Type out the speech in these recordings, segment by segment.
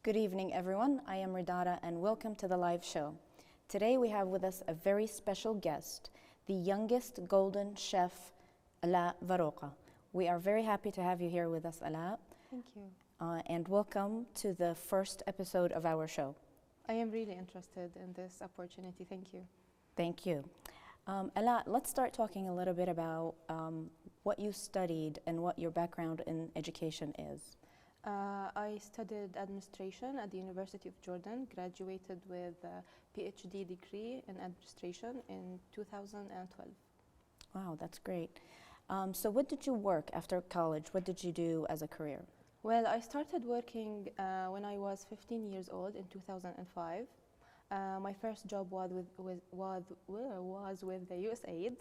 Good evening, everyone. I am Ridada, and welcome to the live show. Today we have with us a very special guest, the youngest golden chef, Alaa Varouqa. We are very happy to have you here with us, Alaa. Thank you. And welcome to the first episode of our show. I am really interested in this opportunity. Thank you. Thank you. Alaa, let's start talking a little bit about what you studied and what your background in education is. I studied administration at the University of Jordan, graduated with a PhD degree in administration in 2012. Wow, that's great. So what did you work after college? What did you do as a career? Well, I started working when I was 15 years old in 2005. My first job was with the USAID.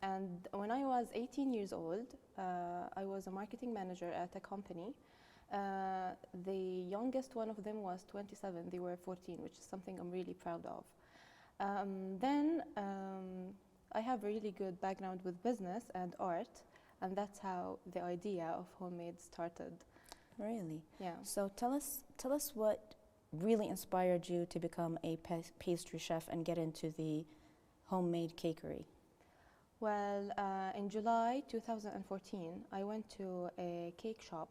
And when I was 18 years old, I was a marketing manager at a company. The youngest one of them was 27, they were 14, which is something I'm really proud of. Then I have a really good background with business and art, and that's how the idea of homemade started. Really? Yeah. So tell us what really inspired you to become a pastry chef and get into the homemade cakery. Well, in July 2014, I went to a cake shop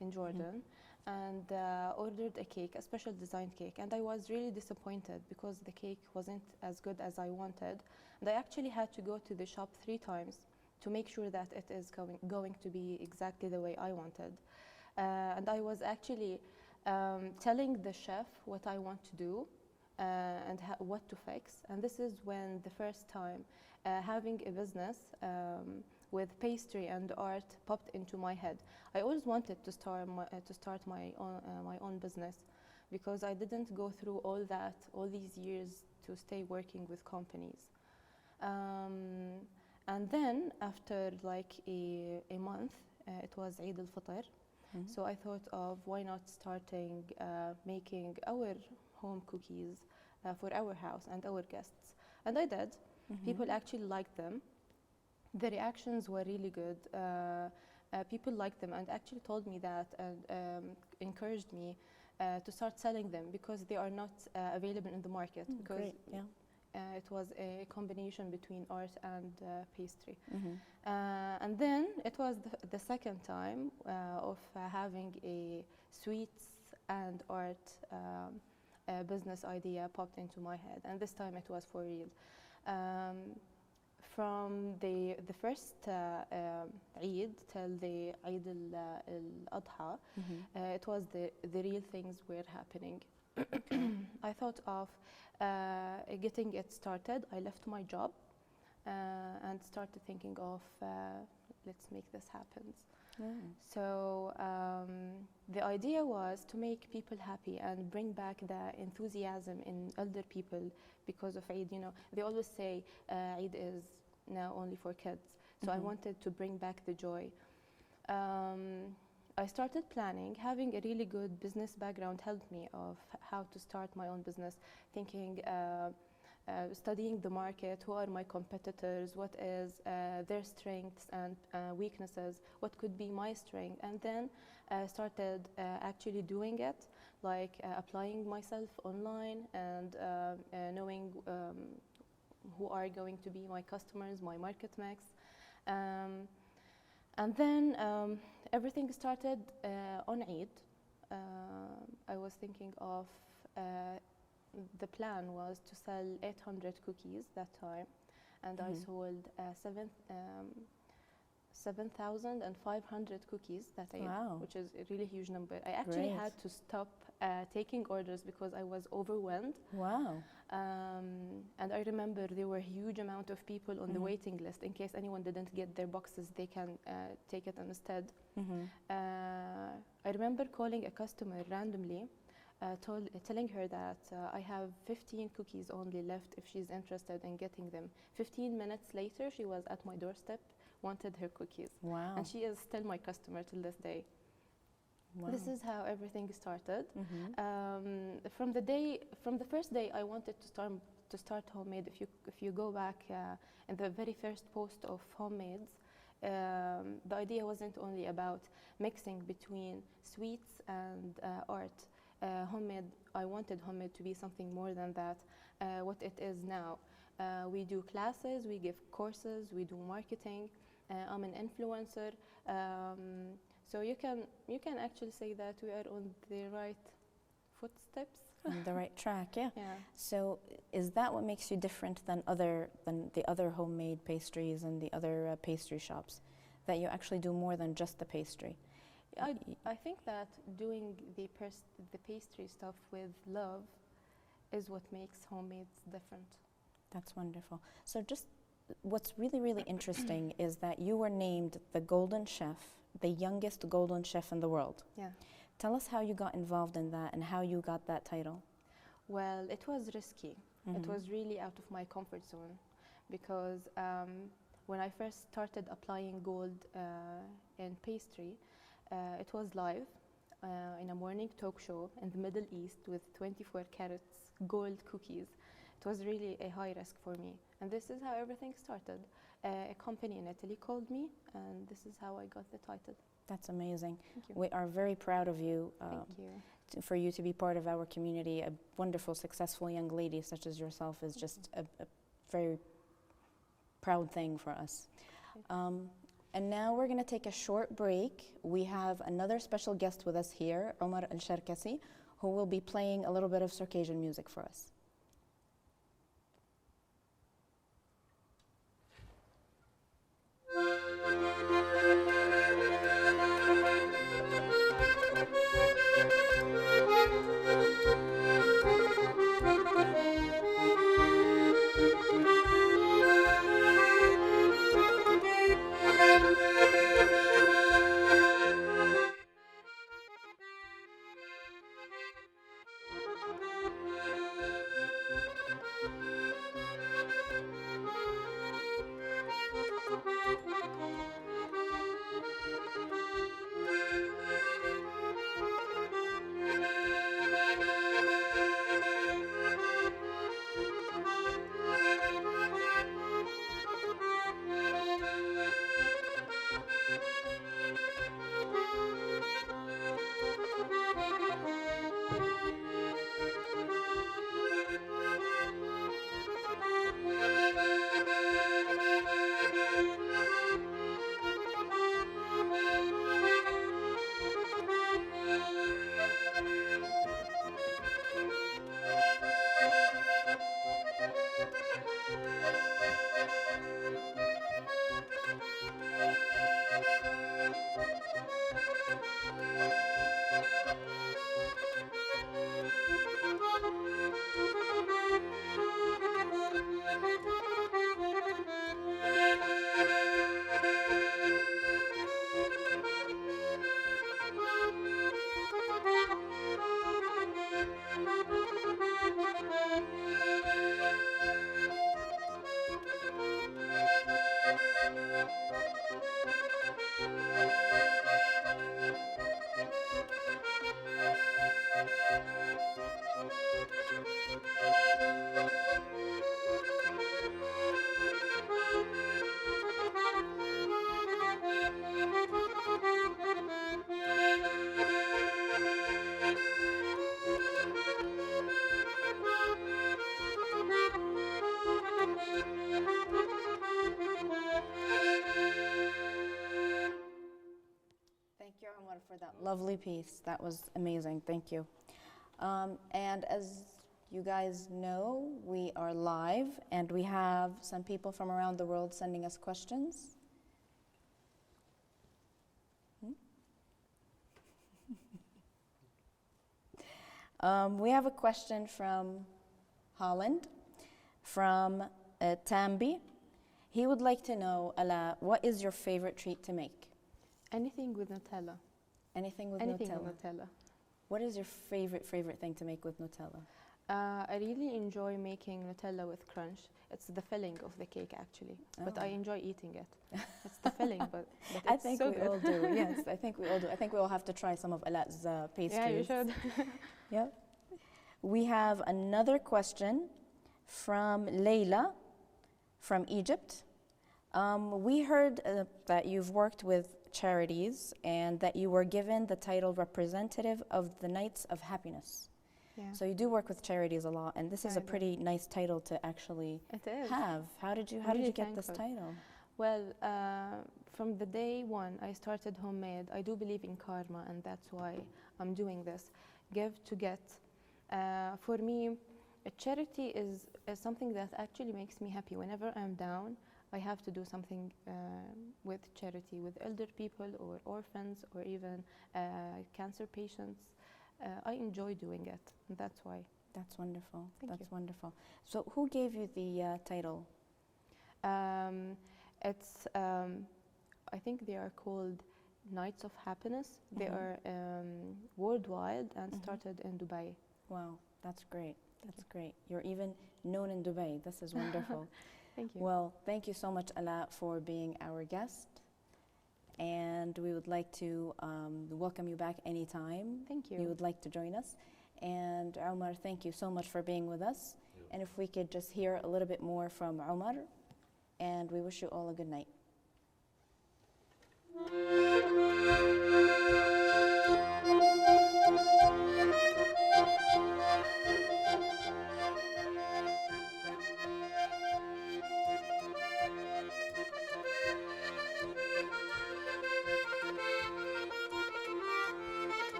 in Jordan and ordered a cake, a special designed cake, and I was really disappointed because the cake wasn't as good as I wanted. And I actually had to go to the shop 3 times to make sure that it is going to be exactly the way I wanted. And I was actually telling the chef what I want to do and what to fix. And this is when the first time having a business with pastry and art popped into my head. I always wanted to start my own business because I didn't go through all these years to stay working with companies. And then after like a month, it was Eid al-Fitr. So I thought of why not starting making our home cookies for our house and our guests. And I did. People actually liked them. The reactions were really good. People liked them and actually told me that and encouraged me to start selling them because they are not available in the market. Because great, yeah. It was a combination between art and pastry. And then it was the second time of having a sweets and art business idea popped into my head, and this time it was for real. From the first Eid till the Eid al-Adha, it was the real things were happening. I thought of getting it started. I left my job and started thinking of let's make this happen. So the idea was to make people happy and bring back the enthusiasm in elder people because of Eid. You know, they always say Eid is now only for kids. So I wanted to bring back the joy. I started planning. Having a really good business background helped me of how to start my own business, thinking, studying the market, who are my competitors, what is their strengths and weaknesses, what could be my strength, and then started actually doing it, like applying myself online and knowing who are going to be my customers, my market mix. And then everything started on Eid. I was thinking of, the plan was to sell 800 cookies that time, and I sold 7,500 cookies that Eid, which is a really huge number. I actually had to stop taking orders because I was overwhelmed. Wow. And I remember there were a huge amount of people on the waiting list. In case anyone didn't get their boxes, they can take it instead. I remember calling a customer randomly, telling her that I have 15 cookies only left if she's interested in getting them. 15 minutes later, she was at my doorstep, wanted her cookies. Wow. And she is still my customer till this day. Wow. This is how everything started. From the first day I wanted to start homemade. If you go back in the very first post of homemades, The idea wasn't only about mixing between sweets and art. Homemade, I wanted homemade to be something more than that, what it is now. We do classes, we give courses, we do marketing. I'm an influencer, so you can actually say that we are on the right footsteps. On the right track, yeah. Yeah. So is that what makes you different than the other homemade pastries and the other pastry shops? That you actually do more than just the pastry? I think that doing the pastry stuff with love is what makes homemades different. That's wonderful. So just what's really, really interesting is that you were named the Golden Chef, the youngest Golden Chef in the world. Yeah. Tell us how you got involved in that and how you got that title. Well, it was risky. It was really out of my comfort zone because when I first started applying gold in pastry, it was live in a morning talk show in the Middle East with 24 carats gold cookies. It was really a high risk for me. And this is how everything started. A company in Italy called me, and this is how I got the title. That's amazing. Thank you. We are very proud of you. Thank you. For you to be part of our community. A wonderful, successful young lady such as yourself is just a very proud thing for us. And now we're going to take a short break. We have another special guest with us here, Omar Sharkasi, who will be playing a little bit of Circassian music for us. For that lovely piece. That was amazing. Thank you. And as you guys know, we are live and we have some people from around the world sending us questions. We have a question from Holland, from Tambi. He would like to know, Alaa, what is your favorite treat to make? Anything with Nutella. Anything with Anything Nutella? with Nutella. What is your favorite thing to make with Nutella? I really enjoy making Nutella with crunch. It's the filling of the cake, actually. But I enjoy eating it. It's the filling, but it's I think so we good. all do. Yes, I think we all do. I think we all have to try some of Alaa's pastries. Yeah, you should. Yep. We have another question from Leila from Egypt. We heard that you've worked with charities and that you were given the title representative of the Knights of Happiness. Yeah. So you do work with charities a lot, and this is a pretty nice title to actually have. How did you get this title? Well, from the day one I started homemade, I do believe in karma, and that's why I'm doing this. Give to get. For me, a charity is something that actually makes me happy. Whenever I'm down, I have to do something with charity, with elder people or orphans or even cancer patients. I enjoy doing it, and that's why. That's wonderful. Thank you. Wonderful. So who gave you the title? It's, I think they are called Knights of Happiness. They are worldwide and started in Dubai. Wow, that's great. That's great. You're even known in Dubai. This is wonderful. Thank you. Well, thank you so much, Alaa, for being our guest. And we would like to welcome you back anytime. Thank you. You would like to join us. And Omar, thank you so much for being with us. And if we could just hear a little bit more from Omar, and we wish you all a good night.